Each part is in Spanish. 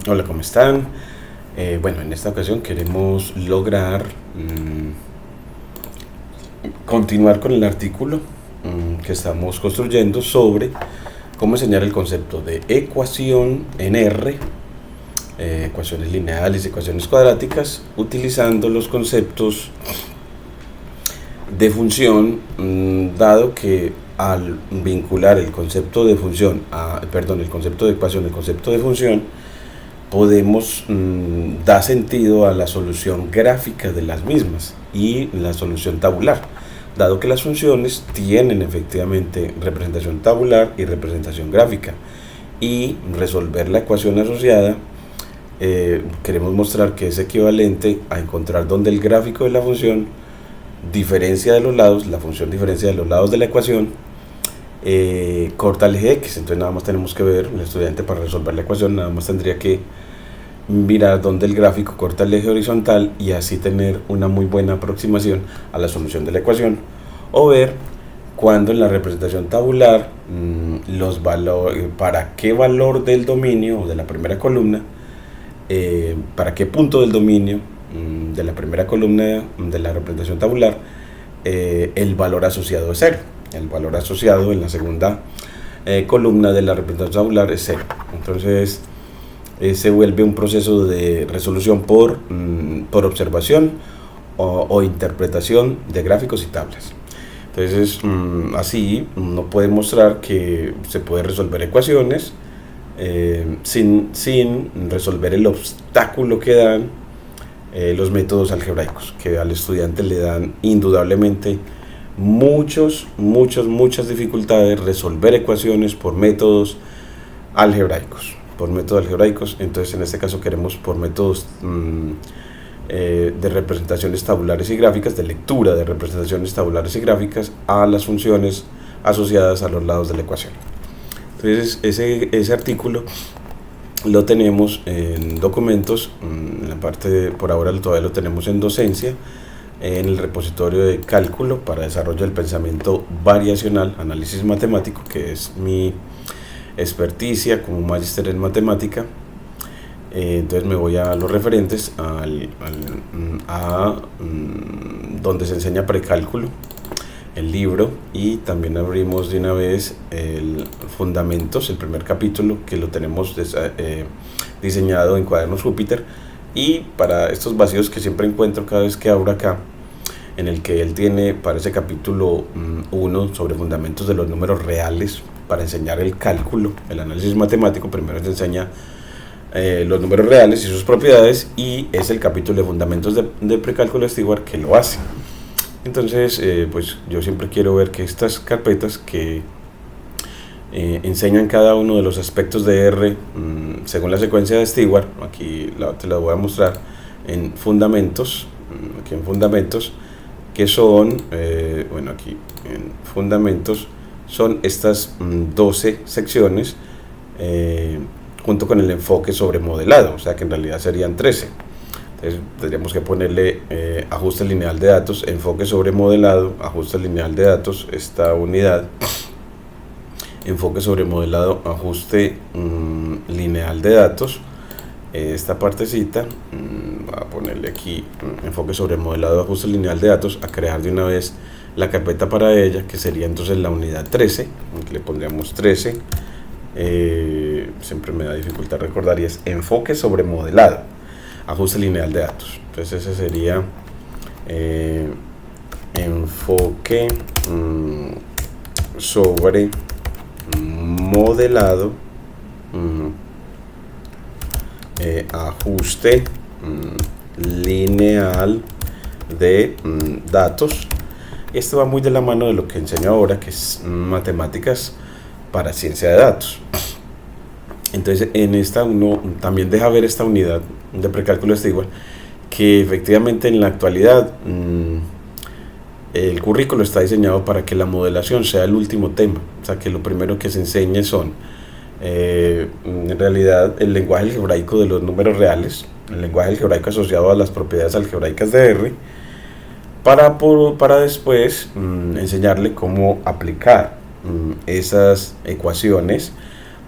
Hola, ¿cómo están? Bueno, en esta ocasión queremos lograr continuar con el artículo que estamos construyendo sobre cómo enseñar el concepto de ecuación en R, ecuaciones lineales, ecuaciones cuadráticas, utilizando los conceptos de función, dado que al vincular el concepto de función, el concepto de ecuación, el concepto de función, podemos dar sentido a la solución gráfica de las mismas y la solución tabular, dado que las funciones tienen efectivamente representación tabular y representación gráfica, y resolver la ecuación asociada queremos mostrar que es equivalente a encontrar donde el gráfico de la función diferencia de los lados, la función diferencia de los lados de la ecuación, corta el eje X. Entonces nada más tenemos que ver, el estudiante para resolver la ecuación nada más tendría que mirar dónde el gráfico corta el eje horizontal y así tener una muy buena aproximación a la solución de la ecuación, o ver cuando en la representación tabular los valores, para qué valor del dominio o de la primera columna, para qué punto del dominio de la primera columna de la representación tabular, el valor asociado es 0. El valor asociado en la segunda columna de la representación tabular es 0. Entonces se vuelve un proceso de resolución por observación o interpretación de gráficos y tablas. Entonces así uno puede mostrar que se puede resolver ecuaciones sin resolver el obstáculo que dan los métodos algebraicos, que al estudiante le dan indudablemente muchas dificultades resolver ecuaciones por métodos algebraicos. Entonces en este caso queremos por métodos de representaciones tabulares y gráficas, de lectura de representaciones tabulares y gráficas a las funciones asociadas a los lados de la ecuación. Entonces ese artículo lo tenemos en documentos, en la parte por ahora todavía lo tenemos en docencia, en el repositorio de cálculo para desarrollo del pensamiento variacional, análisis matemático, que es mi experticia como magíster en matemática. Entonces me voy a los referentes, donde se enseña precálculo, el libro, y también abrimos de una vez el Fundamentos, el primer capítulo, que lo tenemos diseñado en Cuadernos Júpiter, y para estos vacíos que siempre encuentro cada vez que abro acá, en el que él tiene para ese capítulo 1 sobre fundamentos de los números reales, para enseñar el cálculo, el análisis matemático. Primero se enseña los números reales y sus propiedades, y es el capítulo de fundamentos de precálculo de Stewart que lo hace. Entonces pues yo siempre quiero ver que estas carpetas que enseñan cada uno de los aspectos de R según la secuencia de Stewart, aquí te la voy a mostrar en fundamentos, que son, aquí en fundamentos son estas 12 secciones, junto con el enfoque sobre modelado, o sea que en realidad serían 13. Entonces tendríamos que ponerle ajuste lineal de datos, enfoque sobre modelado, ajuste lineal de datos, esta unidad, enfoque sobre modelado, ajuste lineal de datos, esta partecita, voy a ponerle aquí enfoque sobre modelado, ajuste lineal de datos, a crear de una vez la carpeta para ella, que sería entonces la unidad 13, le pondríamos 13, siempre me da dificultad recordar, y es enfoque sobre modelado, ajuste lineal de datos. Entonces ese sería enfoque sobre modelado, ajuste lineal de datos. Esto va muy de la mano de lo que enseño ahora, que es matemáticas para ciencia de datos. Entonces en esta uno también deja ver esta unidad de precálculo de Stewart, que efectivamente en la actualidad el currículo está diseñado para que la modelación sea el último tema, o sea que lo primero que se enseñe son en realidad el lenguaje algebraico de los números reales, el lenguaje algebraico asociado a las propiedades algebraicas de R, para después enseñarle cómo aplicar esas ecuaciones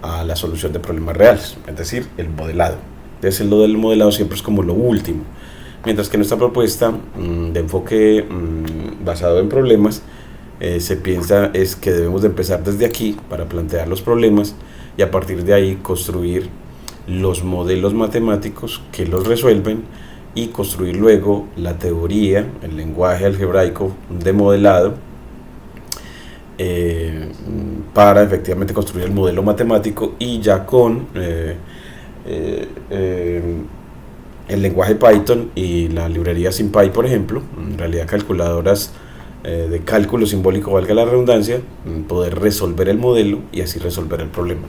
a la solución de problemas reales, es decir, el modelado. Entonces lo del modelado siempre es como lo último, mientras que nuestra propuesta de enfoque basado en problemas se piensa es que debemos de empezar desde aquí para plantear los problemas y a partir de ahí construir los modelos matemáticos que los resuelven y construir luego la teoría, el lenguaje algebraico de modelado para efectivamente construir el modelo matemático, y ya con el lenguaje Python y la librería SymPy, por ejemplo, en realidad calculadoras de cálculo simbólico, valga la redundancia, poder resolver el modelo y así resolver el problema.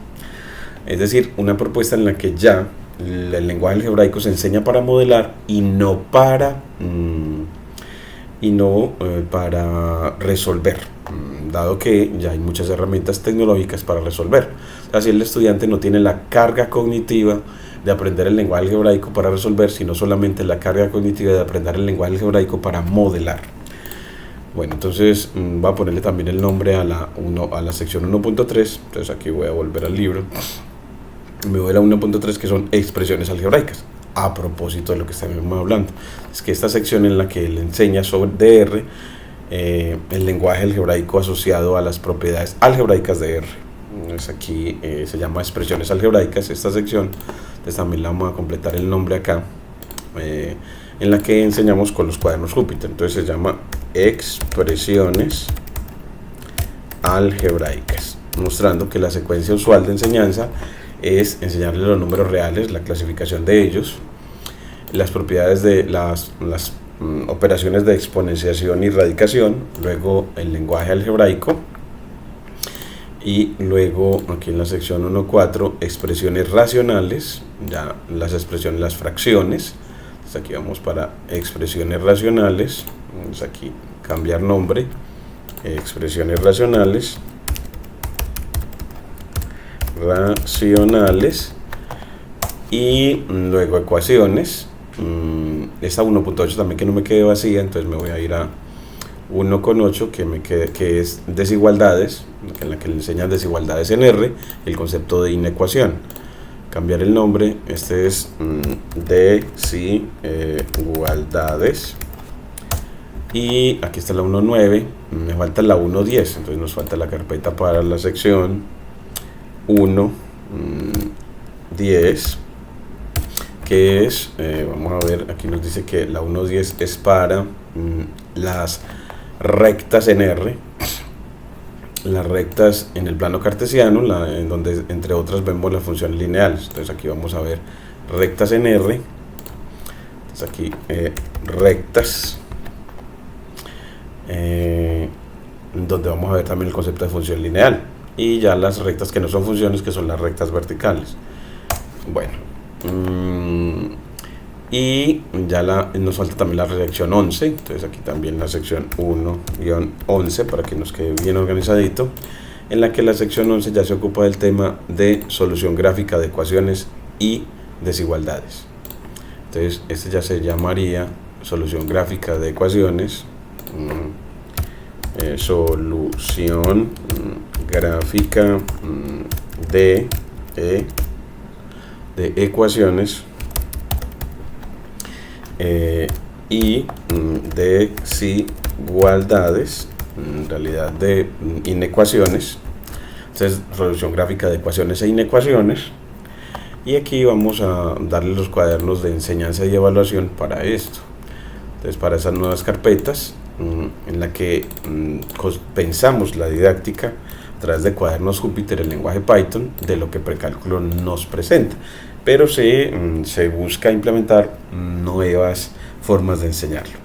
Es decir, una propuesta en la que ya el lenguaje algebraico se enseña para modelar y no para resolver, dado que ya hay muchas herramientas tecnológicas para resolver. Así el estudiante no tiene la carga cognitiva de aprender el lenguaje algebraico para resolver, sino solamente la carga cognitiva de aprender el lenguaje algebraico para modelar. Bueno, entonces voy a ponerle también el nombre a la sección 1.3. Entonces aquí voy a volver al libro. Me voy a la 1.3, que son expresiones algebraicas. A propósito de lo que estamos hablando, es que esta sección en la que le enseña sobre DR, el lenguaje algebraico asociado a las propiedades algebraicas de R. Entonces aquí se llama expresiones algebraicas esta sección. Entonces también la vamos a completar el nombre acá, en la que enseñamos con los cuadernos Júpiter. Entonces se llama expresiones algebraicas, mostrando que la secuencia usual de enseñanza es enseñarles los números reales, la clasificación de ellos, las propiedades de las operaciones de exponenciación y radicación, luego el lenguaje algebraico, y luego aquí en la sección 1.4 expresiones racionales, ya las expresiones, las fracciones. Entonces aquí vamos para expresiones racionales. Vamos aquí cambiar nombre, expresiones racionales, y luego ecuaciones. Esta 1.8 también, que no me quede vacía, entonces me voy a ir a 1.8 que es desigualdades, en la que le enseñan desigualdades en R, el concepto de inecuación. Cambiar el nombre, este es desigualdades, y aquí está la 1.9, me falta la 1.10, entonces nos falta la carpeta para la sección 1.10, que es, vamos a ver, aquí nos dice que la 1.10 es para las rectas en R, las rectas en el plano cartesiano, en donde entre otras vemos las funciones lineales. Entonces aquí vamos a ver rectas en R. Entonces aquí rectas, donde vamos a ver también el concepto de función lineal, y ya las rectas que no son funciones, que son las rectas verticales. Bueno, y ya nos falta también la sección 11. Entonces aquí también la sección 1-11, para que nos quede bien organizadito, en la que la sección 11 ya se ocupa del tema de solución gráfica de ecuaciones y desigualdades. Entonces este ya se llamaría solución gráfica de ecuaciones, solución gráfica de ecuaciones y desigualdades, en realidad de inecuaciones. Entonces, solución gráfica de ecuaciones e inecuaciones. Y aquí vamos a darle los cuadernos de enseñanza y evaluación para esto. Entonces, para esas nuevas carpetas, en la que pensamos la didáctica a través de cuadernos Júpiter, el lenguaje Python, de lo que Precálculo nos presenta, pero se busca implementar nuevas formas de enseñarlo.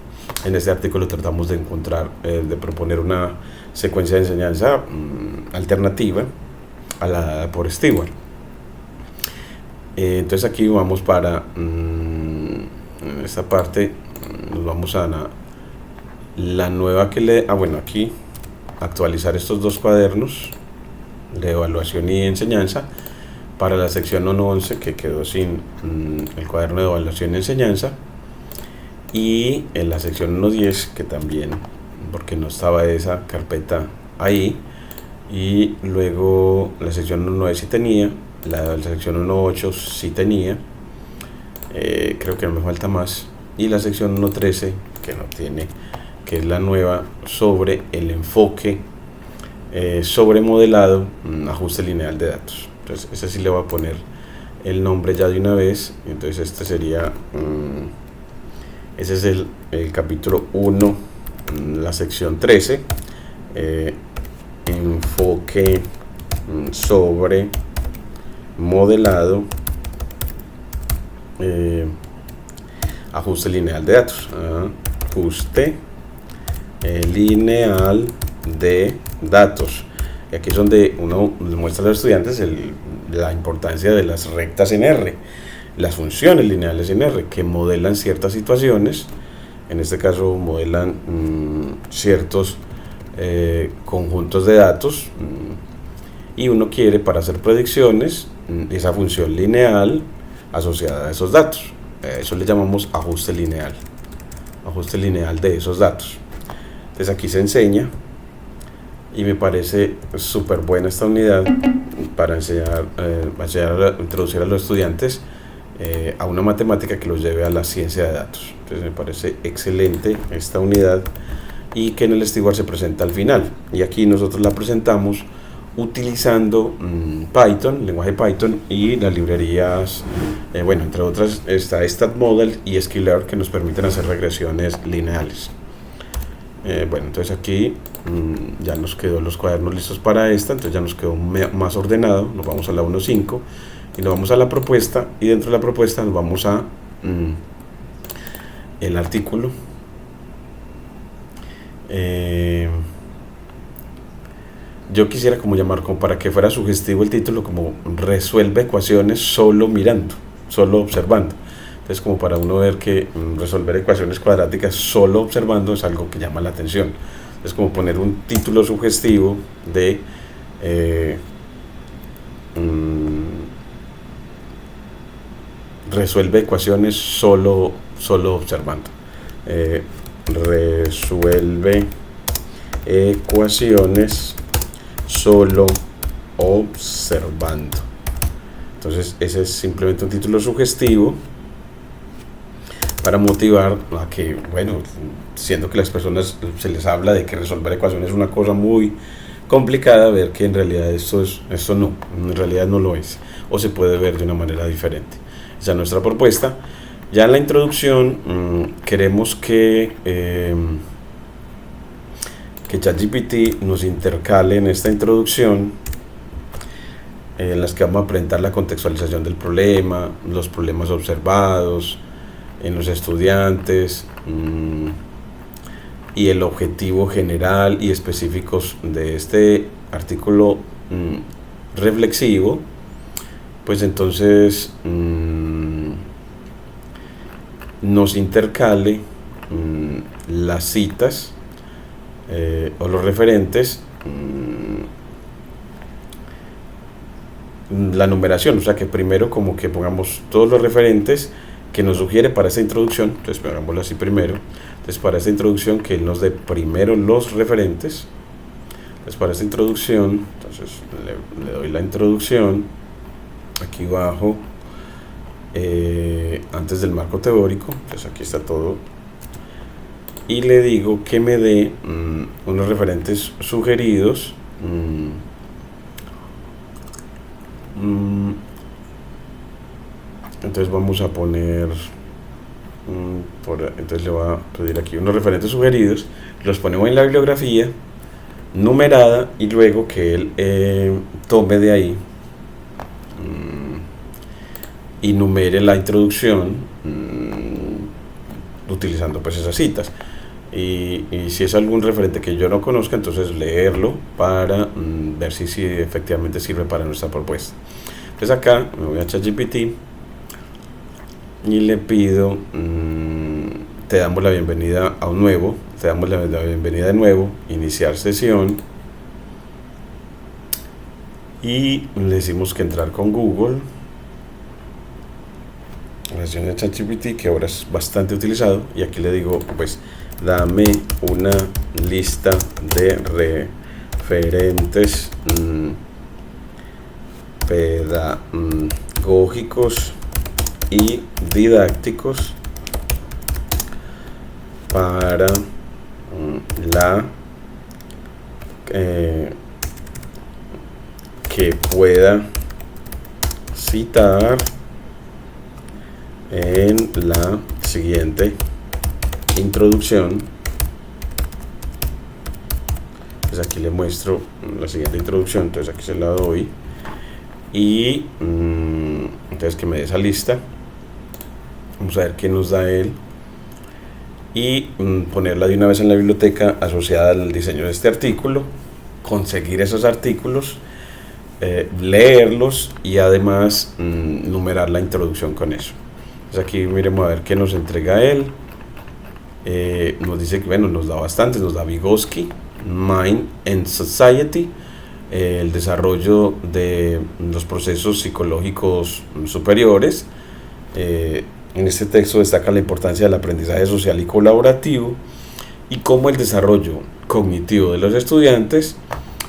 En este artículo tratamos de de proponer una secuencia de enseñanza alternativa a la dada por Stewart. Entonces aquí vamos para esta parte, nos vamos a la nueva que aquí actualizar estos dos cuadernos de evaluación y enseñanza para la sección 1.11, que quedó sin el cuaderno de evaluación y enseñanza, y en la sección 1.10, que también, porque no estaba esa carpeta ahí, y luego la sección 1.9 sí tenía, la sección 1.8 sí tenía, creo que no me falta más, y la sección 1.13 que no tiene, que es la nueva sobre el enfoque sobre modelado, ajuste lineal de datos. Entonces ese sí le voy a poner el nombre ya de una vez. Entonces este sería ese es el capítulo 1, la sección 13, enfoque sobre modelado, ajuste lineal de datos, ajuste lineal de datos. Y aquí es donde uno muestra a los estudiantes la importancia de las rectas en R, las funciones lineales en R, que modelan ciertas situaciones. En este caso modelan ciertos conjuntos de datos, y uno quiere, para hacer predicciones, esa función lineal asociada a esos datos. Eso le llamamos ajuste lineal de esos datos. Entonces aquí se enseña, y me parece súper buena esta unidad para enseñar, introducir a los estudiantes a una matemática que los lleve a la ciencia de datos. Entonces me parece excelente esta unidad, y que en el Steward se presenta al final, y aquí nosotros la presentamos utilizando Python, lenguaje Python, y las librerías, bueno, entre otras está StatModel y Sklearn, que nos permiten hacer regresiones lineales. Bueno, entonces aquí ya nos quedó los cuadernos listos para esta, entonces ya nos quedó más ordenado. Nos vamos a la 1.5 y nos vamos a la propuesta, y dentro de la propuesta nos vamos a el artículo. Yo quisiera como llamar, como para que fuera sugestivo el título, como resuelve ecuaciones solo mirando, solo observando. Entonces, como para uno ver que resolver ecuaciones cuadráticas solo observando es algo que llama la atención. Es como poner un título sugestivo de resuelve ecuaciones solo observando. Resuelve ecuaciones solo observando. Entonces ese es simplemente un título sugestivo para motivar a que, bueno, siendo que las personas se les habla de que resolver ecuaciones es una cosa muy complicada, ver que en realidad esto no, en realidad no lo es, o se puede ver de una manera diferente. Esa es nuestra propuesta. Ya en la introducción queremos que ChatGPT nos intercale en esta introducción, en las que vamos a presentar la contextualización del problema, los problemas observados en los estudiantes, y el objetivo general y específicos de este artículo reflexivo. Pues entonces nos intercale las citas o los referentes, la numeración, o sea que primero como que pongamos todos los referentes que nos sugiere para esta introducción. Entonces pongámoslo así primero. Entonces para esta introducción que él nos dé primero los referentes. Entonces para esta introducción, entonces le doy la introducción aquí abajo, antes del marco teórico. Entonces aquí está todo, y le digo que me dé unos referentes sugeridos. Entonces vamos a poner entonces le voy a pedir aquí unos referentes sugeridos, los ponemos en la bibliografía numerada, y luego que él tome de ahí y numere la introducción utilizando pues esas citas. Y si es algún referente que yo no conozca, entonces leerlo para ver si efectivamente sirve para nuestra propuesta. Entonces acá me voy a ChatGPT y le pido, te damos la bienvenida a un nuevo, te damos la bienvenida de nuevo, iniciar sesión, y le decimos que entrar con Google, la sesión de ChatGPT, que ahora es bastante utilizado, y aquí le digo, pues dame una lista de referentes pedagógicos y didácticos para la que pueda citar en la siguiente introducción. Pues aquí le muestro la siguiente introducción, entonces aquí se la doy y entonces que me dé esa lista. Vamos a ver qué nos da él y ponerla de una vez en la biblioteca asociada al diseño de este artículo, conseguir esos artículos, leerlos y además numerar la introducción con eso. Entonces aquí miremos a ver qué nos entrega él. Nos dice que bueno, nos da bastante, nos da Vygotsky, Mind and Society, el desarrollo de los procesos psicológicos superiores. En este texto destaca la importancia del aprendizaje social y colaborativo y cómo el desarrollo cognitivo de los estudiantes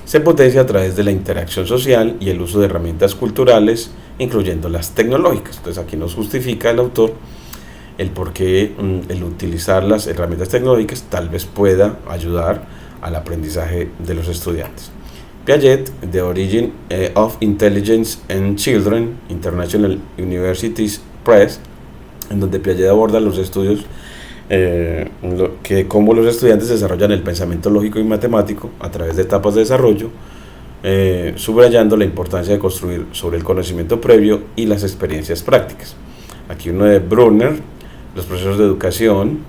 se potencia a través de la interacción social y el uso de herramientas culturales, incluyendo las tecnológicas. Entonces aquí nos justifica el autor el por qué el utilizar las herramientas tecnológicas tal vez pueda ayudar al aprendizaje de los estudiantes. Piaget, The Origin of Intelligence in Children, International Universities Press, en donde Piaget aborda los estudios cómo los estudiantes desarrollan el pensamiento lógico y matemático a través de etapas de desarrollo, subrayando la importancia de construir sobre el conocimiento previo y las experiencias prácticas. Aquí uno de Brunner, los procesos de educación.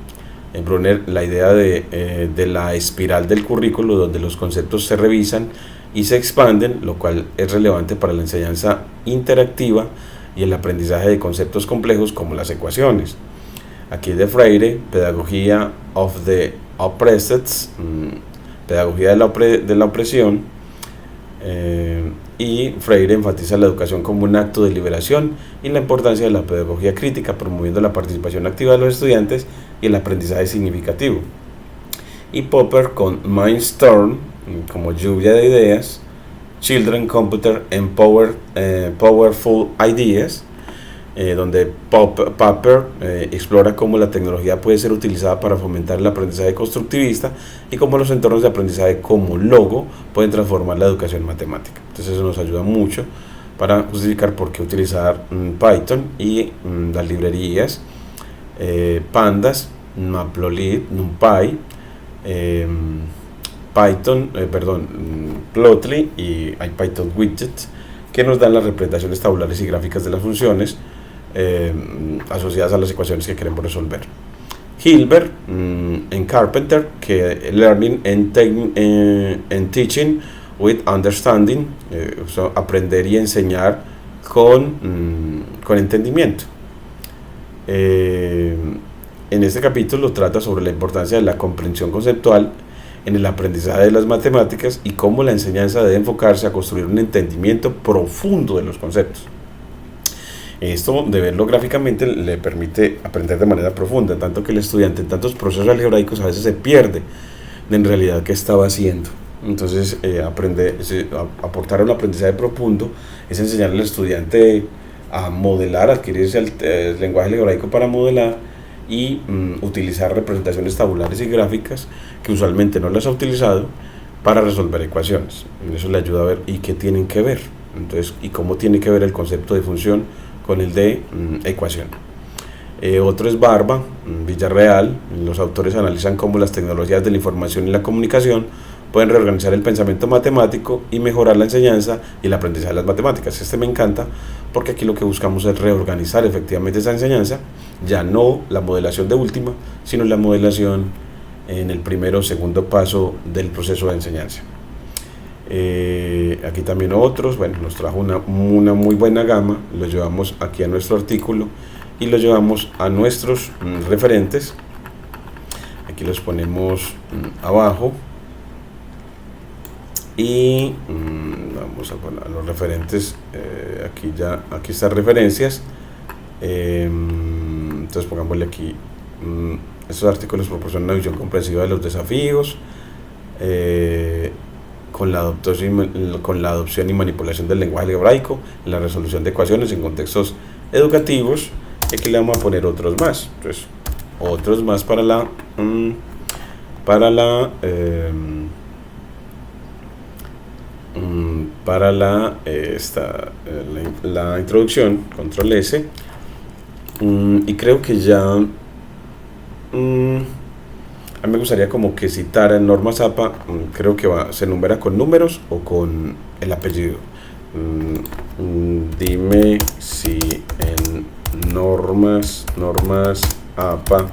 En Brunner, la idea de la espiral del currículo, donde los conceptos se revisan y se expanden, lo cual es relevante para la enseñanza interactiva y el aprendizaje de conceptos complejos como las ecuaciones. Aquí de Freire, Pedagogía of the Oppressed, Pedagogía de la opresión, y Freire enfatiza la educación como un acto de liberación y la importancia de la pedagogía crítica, promoviendo la participación activa de los estudiantes y el aprendizaje significativo. Y Popper con Mindstorm, como lluvia de ideas, Children, Computer and Powerful Ideas, donde Popper explora cómo la tecnología puede ser utilizada para fomentar el aprendizaje constructivista y cómo los entornos de aprendizaje como Logo pueden transformar la educación matemática. Entonces eso nos ayuda mucho para justificar por qué utilizar Python y las librerías Pandas, Matplotlib, NumPy, Plotly y IPython Widgets, que nos dan las representaciones tabulares y gráficas de las funciones asociadas a las ecuaciones que queremos resolver. Hilbert en Carpenter, que Learning and Teaching with Understanding, aprender y enseñar con entendimiento. En este capítulo trata sobre la importancia de la comprensión conceptual en el aprendizaje de las matemáticas y cómo la enseñanza debe enfocarse a construir un entendimiento profundo de los conceptos. Esto de verlo gráficamente le permite aprender de manera profunda, tanto que el estudiante en tantos procesos algebraicos a veces se pierde de en realidad qué estaba haciendo. Entonces aportar un aprendizaje profundo es enseñarle al estudiante a modelar, adquirirse el lenguaje algebraico para modelar y utilizar representaciones tabulares y gráficas que usualmente no las ha utilizado para resolver ecuaciones. Eso le ayuda a ver y qué tienen que ver, entonces, y cómo tiene que ver el concepto de función con el de ecuación. Otro es Barba, Villarreal. Los autores analizan cómo las tecnologías de la información y la comunicación pueden reorganizar el pensamiento matemático y mejorar la enseñanza y el aprendizaje de las matemáticas. Este me encanta porque aquí lo que buscamos es reorganizar efectivamente esa enseñanza, ya no la modelación de última, sino la modelación en el primero o segundo paso del proceso de enseñanza. Aquí también otros, bueno, nos trajo una muy buena gama, lo llevamos aquí a nuestro artículo y lo llevamos a nuestros referentes. Aquí los ponemos abajo y vamos a poner a los referentes. Aquí están referencias, entonces pongámosle aquí. Estos artículos proporcionan una visión comprensiva de los desafíos con la adopción y manipulación del lenguaje algebraico, la resolución de ecuaciones en contextos educativos. Y aquí le vamos a poner otros más. Entonces, otros más para la la introducción, control S. Y creo que ya a mí me gustaría como que citara en normas APA. Creo que se numera con números o con el apellido. Dime si en normas APA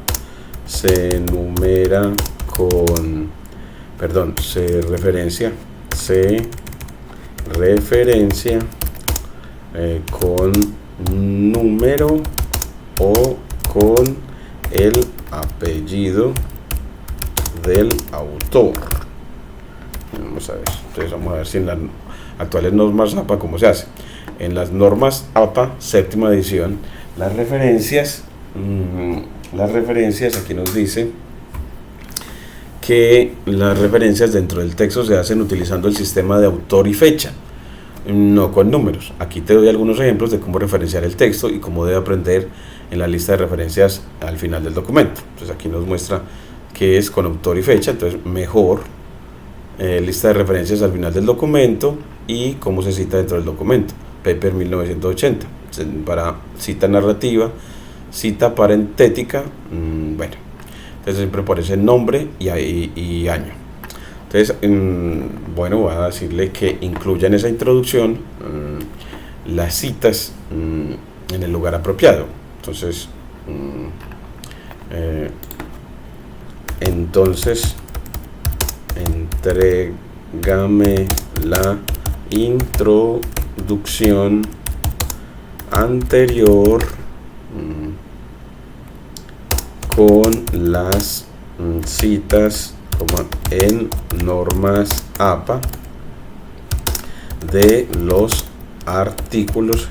se numera con, perdón, se referencia con número o con el apellido del autor. Vamos a ver. Entonces vamos a ver si en las actuales normas APA cómo se hace. En las normas APA séptima edición, las referencias aquí nos dice que las referencias dentro del texto se hacen utilizando el sistema de autor y fecha, no con números. Aquí te doy algunos ejemplos de cómo referenciar el texto y cómo debe aprender en la lista de referencias al final del documento. Entonces aquí nos muestra que es con autor y fecha. Entonces mejor lista de referencias al final del documento y cómo se cita dentro del documento. Paper 1980 para cita narrativa, cita parentética. Bueno, entonces siempre aparece el nombre y año. Entonces, bueno, voy a decirle que incluya en esa introducción las citas en el lugar apropiado. Entonces, entrégame la introducción anterior con las citas en normas APA de los artículos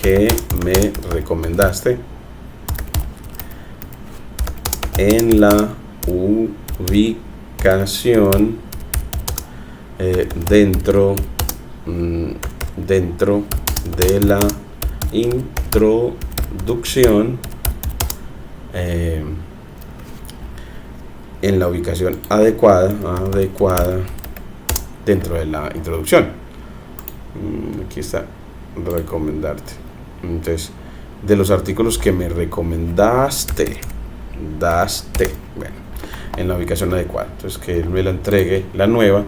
que me recomendaste en la ubicación dentro de la introducción, en la ubicación adecuada dentro de la introducción. Aquí está, recomendarte. Entonces, de los artículos que me recomendaste, bueno, en la ubicación adecuada. Entonces, que él me la entregue, la nueva,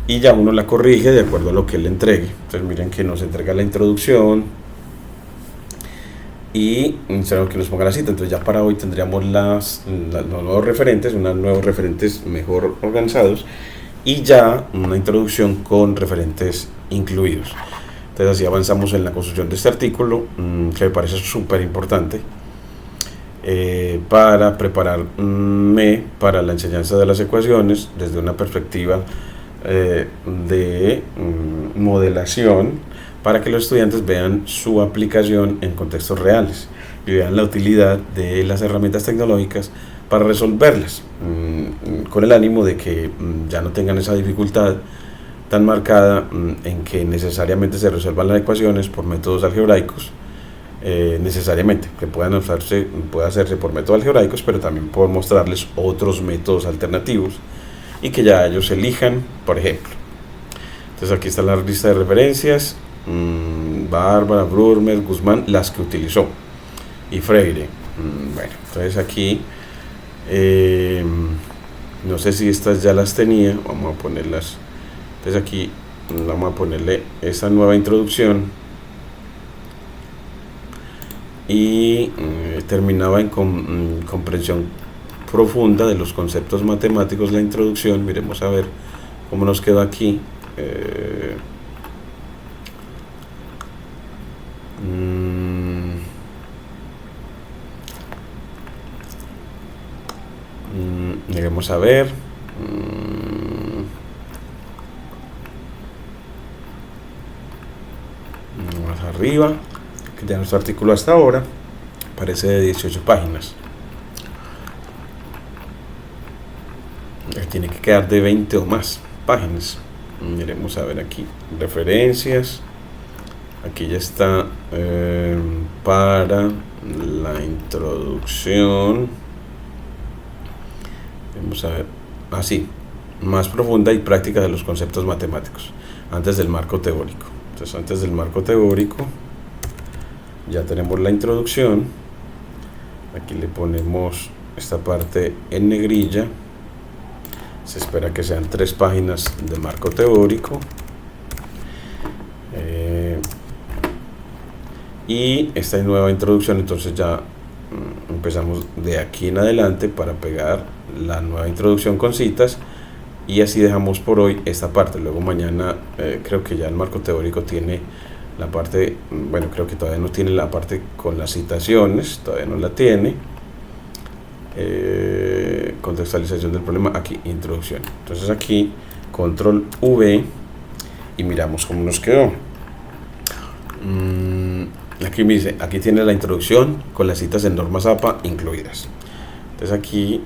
y ya uno la corrige de acuerdo a lo que él le entregue. Entonces, miren que nos entrega la introducción y que nos ponga la cita. Entonces ya para hoy tendríamos los nuevos referentes, unos nuevos referentes mejor organizados y ya una introducción con referentes incluidos. Entonces así avanzamos en la construcción de este artículo, que me parece súper importante para prepararme para la enseñanza de las ecuaciones desde una perspectiva de modelación, para que los estudiantes vean su aplicación en contextos reales y vean la utilidad de las herramientas tecnológicas para resolverlas, con el ánimo de que ya no tengan esa dificultad tan marcada en que necesariamente se resuelvan las ecuaciones por métodos algebraicos, necesariamente, que pueda hacerse por métodos algebraicos, pero también por mostrarles otros métodos alternativos y que ya ellos elijan, por ejemplo. Entonces aquí está la lista de referencias. Bárbara, Brurmer, Guzmán, las que utilizó, y Freire. Bueno, entonces aquí no sé si estas ya las tenía, vamos a ponerlas. Entonces aquí vamos a ponerle esta nueva introducción y terminaba en comprensión profunda de los conceptos matemáticos, la introducción. Miremos a ver cómo nos quedó aquí. Lleguemos a ver. Más arriba, que ya nuestro artículo hasta ahora parece de 18 páginas. Tiene que quedar de 20 o más. páginas. Miremos a ver aquí, referencias. Aquí ya está para la introducción. Vamos a ver, así, más profunda y práctica de los conceptos matemáticos, antes del marco teórico. Entonces, antes del marco teórico, ya tenemos la introducción. Aquí le ponemos esta parte en negrilla. Se espera que sean 3 páginas de marco teórico. Y esta nueva introducción, entonces ya empezamos de aquí en adelante para pegar la nueva introducción con citas, y así dejamos por hoy esta parte. Luego mañana creo que ya el marco teórico tiene la parte, bueno, creo que todavía no tiene la parte con las citaciones, todavía no la tiene. Contextualización del problema, aquí introducción. Entonces aquí control V y miramos cómo nos quedó. Aquí me dice, aquí tiene la introducción con las citas en normas APA incluidas. Entonces aquí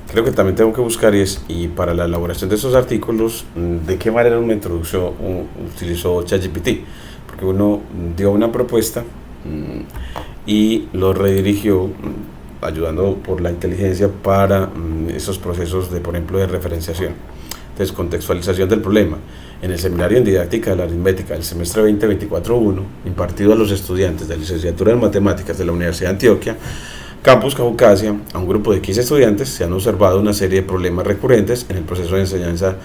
creo que también tengo que buscar y para la elaboración de esos artículos, de qué manera uno utilizó ChatGPT, porque uno dio una propuesta y lo redirigió ayudando por la inteligencia para esos procesos de, por ejemplo, de referenciación. Entonces, contextualización del problema. En el seminario en didáctica de la aritmética del semestre 2024-1, impartido a los estudiantes de la licenciatura en matemáticas de la Universidad de Antioquia, Campus Caucasia, a un grupo de 15 estudiantes, se han observado una serie de problemas recurrentes en el proceso de enseñanza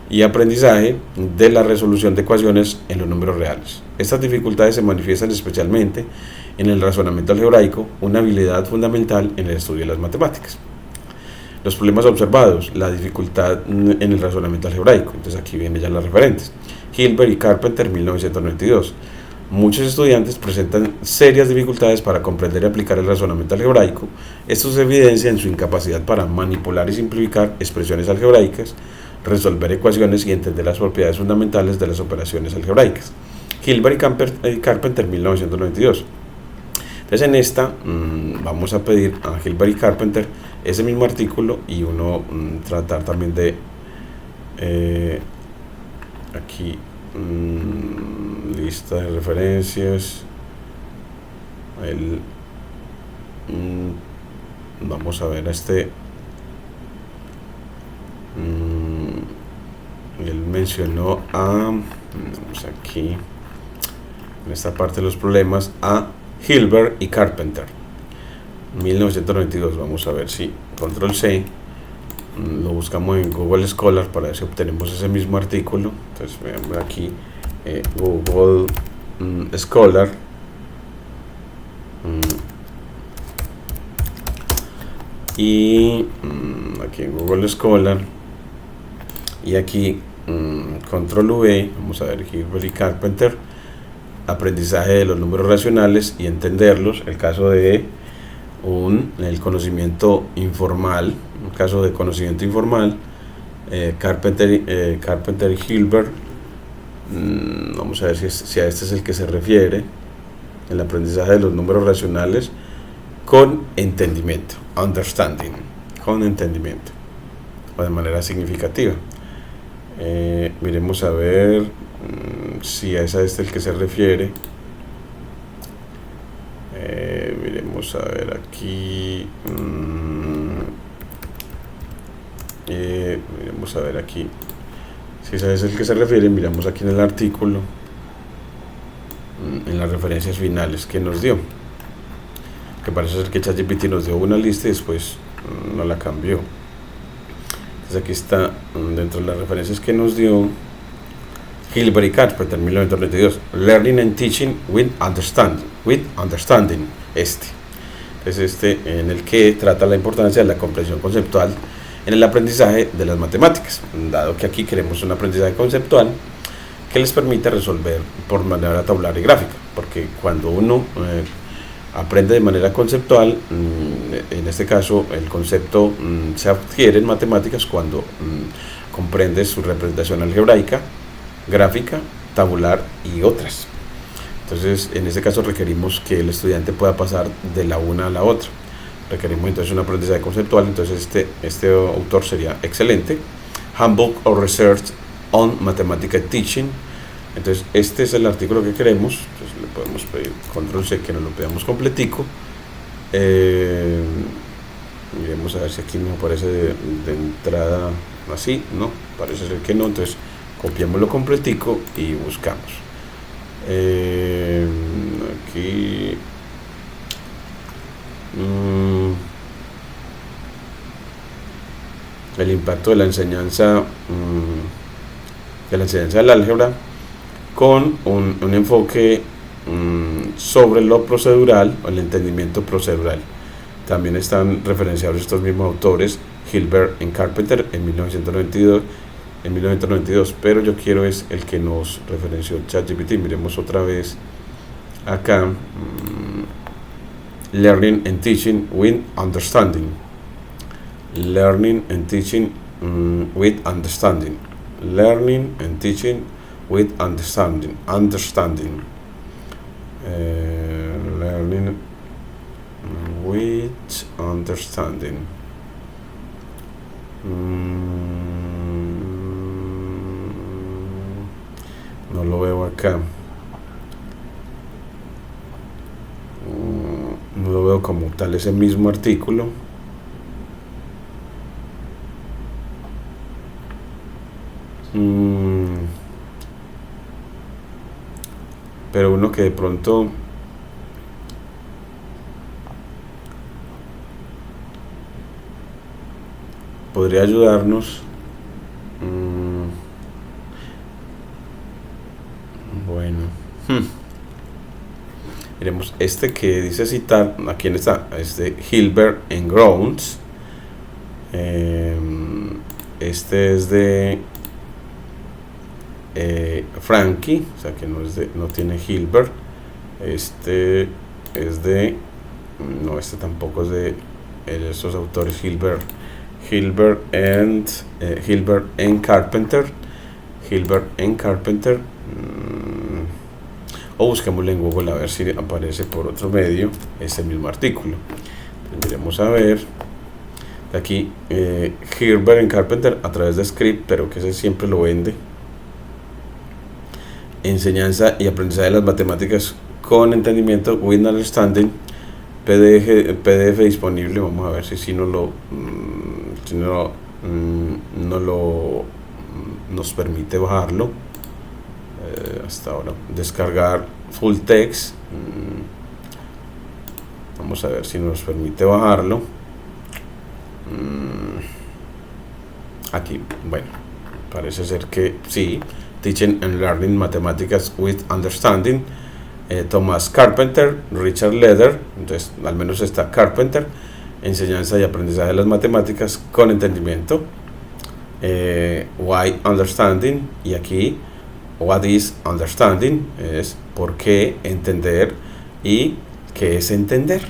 y aprendizaje de la resolución de ecuaciones en los números reales. Estas dificultades se manifiestan especialmente en el razonamiento algebraico, una habilidad fundamental en el estudio de las matemáticas. Los problemas observados, la dificultad en el razonamiento algebraico. Entonces aquí vienen ya las referentes. Hilbert y Carpenter, 1992. Muchos estudiantes presentan serias dificultades para comprender y aplicar el razonamiento algebraico. Esto se evidencia en su incapacidad para manipular y simplificar expresiones algebraicas, resolver ecuaciones y entender las propiedades fundamentales de las operaciones algebraicas. Hilbert y Carpenter, 1992. Entonces en esta vamos a pedir a Hilbert y Carpenter ese mismo artículo y uno tratar también de aquí lista de referencias, vamos a ver a él mencionó vamos aquí en esta parte de los problemas a Hilbert y Carpenter, 1992. Vamos a ver si control C lo buscamos en Google Scholar para ver si obtenemos ese mismo artículo. Entonces veamos aquí Google Scholar, y aquí en Google Scholar, y aquí control V, vamos a ver Hilbert y Carpenter, aprendizaje de los números racionales y entenderlos, el caso de el conocimiento informal, un caso de conocimiento informal, Carpenter y Hilbert, vamos a ver si a este es el que se refiere, el aprendizaje de los números racionales con entendimiento, understanding, con entendimiento, o de manera significativa. Miremos a ver si es a este el que se refiere. Miremos a ver aquí. Miremos a ver aquí si ese es el que se refiere. Miramos aquí en el artículo, en las referencias finales que nos dio, que parece ser que ChatGPT nos dio una lista y después no la cambió. Entonces aquí está dentro de las referencias que nos dio Hilbert y Carpenter, 1992, Learning and Teaching with Understanding, Entonces en el que trata la importancia de la comprensión conceptual en el aprendizaje de las matemáticas, dado que aquí queremos un aprendizaje conceptual que les permita resolver por manera tabular y gráfica, porque cuando uno aprende de manera conceptual, en este caso el concepto se adquiere en matemáticas cuando comprende su representación algebraica, gráfica, tabular y otras. Entonces en este caso requerimos que el estudiante pueda pasar de la una a la otra. Requerimos entonces un aprendizaje conceptual. Entonces este autor sería excelente Handbook of Research on Mathematical Teaching. Entonces este es el artículo que queremos. Entonces le podemos pedir control C que nos lo pedamos completico. Miremos a ver si aquí nos aparece de entrada así. No, parece ser que no. Entonces copiámoslo completico y buscamos aquí el impacto de la enseñanza del álgebra con un enfoque sobre lo procedural o el entendimiento procedural. También están referenciados estos mismos autores, Hilbert y Carpenter en 1992, pero yo quiero es el que nos referenció ChatGPT. Miremos otra vez acá, Learning and Teaching with Understanding. Learning and Teaching with Understanding. Learning and Teaching with Understanding. Learning with Understanding. No lo veo acá. No lo veo como tal ese mismo artículo. Pero uno que de pronto podría ayudarnos. Bueno, miremos este que dice citar. Aquí está, es de Hilbert and Grounds. Este es de Frankie, o sea que no tiene Hilbert. Este es de, no, este tampoco es de esos autores, Hilbert and Carpenter. O busquémoslo en Google a ver si aparece por otro medio este mismo artículo. Miremos a ver de aquí, Hilbert and Carpenter a través de Script, pero que ese siempre lo vende. Enseñanza y aprendizaje de las matemáticas con entendimiento, with understanding. PDF disponible. Vamos a ver si no nos permite bajarlo. Hasta ahora descargar full text. Vamos a ver si nos permite bajarlo. Aquí, bueno, parece ser que sí. Teaching and Learning Mathematics with Understanding, Thomas Carpenter, Richard Leder. Entonces al menos está Carpenter, enseñanza y aprendizaje de las matemáticas con entendimiento, Why Understanding, y aquí What is Understanding, es por qué entender y qué es entender,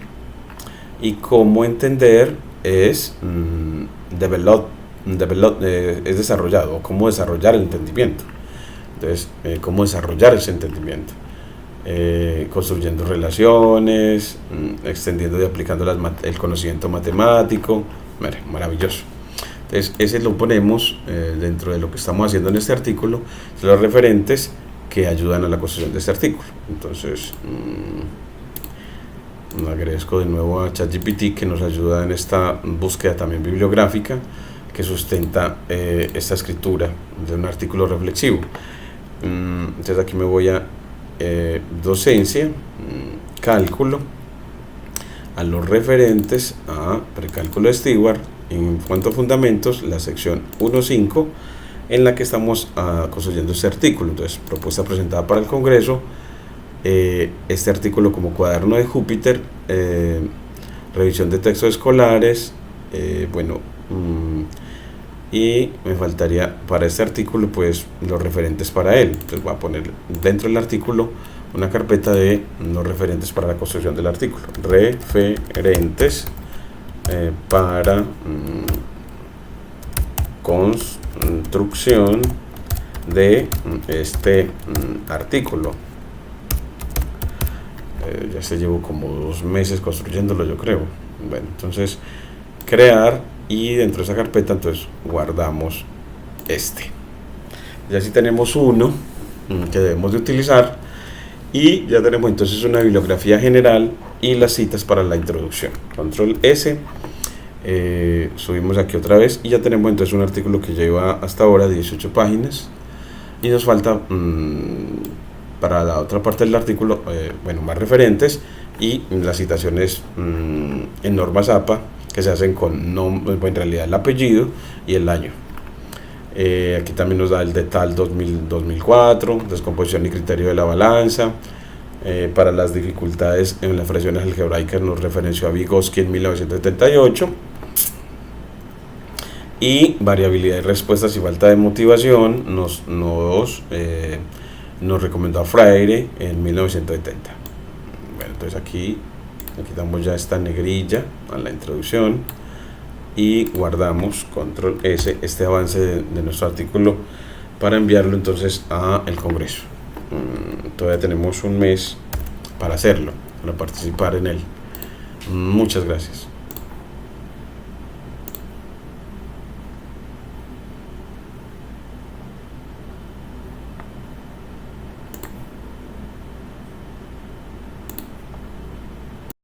y cómo entender es es desarrollado, o cómo desarrollar el entendimiento. Entonces, cómo desarrollar ese entendimiento, construyendo relaciones, extendiendo y aplicando el conocimiento matemático. Maravilloso. Entonces, ese lo ponemos dentro de lo que estamos haciendo en este artículo, los referentes que ayudan a la construcción de este artículo. Entonces, agradezco de nuevo a ChatGPT que nos ayuda en esta búsqueda también bibliográfica que sustenta esta escritura de un artículo reflexivo. Entonces aquí me voy a docencia, cálculo, a los referentes, a precálculo de Stewart, en cuanto a fundamentos, la sección 1.5, en la que estamos construyendo este artículo. Entonces, propuesta presentada para el Congreso, este artículo como cuaderno de Júpiter, revisión de textos escolares, y me faltaría para este artículo pues los referentes para él. Entonces voy a poner dentro del artículo una carpeta de los referentes para la construcción del artículo, referentes para construcción de este artículo. Ya se llevo como 2 meses construyéndolo, yo creo. Bueno, entonces crear, y dentro de esa carpeta entonces guardamos este. Ya sí tenemos uno que debemos de utilizar y ya tenemos entonces una bibliografía general y las citas para la introducción. Control S, subimos aquí otra vez y ya tenemos entonces un artículo que lleva hasta ahora 18 páginas y nos falta para la otra parte del artículo, bueno, más referentes y las citaciones en normas APA que se hacen con en realidad el apellido y el año. Aquí también nos da el de TAL 2004, descomposición y criterio de la balanza. Para las dificultades en las fracciones algebraicas nos referenció a Vygotsky en 1978. Y variabilidad de respuestas y falta de motivación nos recomendó a Freire en 1970. Bueno, entonces aquí quitamos ya esta negrilla a la introducción y guardamos control S este avance de nuestro artículo para enviarlo entonces a el Congreso. Todavía tenemos un mes para hacerlo, para participar en él. Muchas gracias.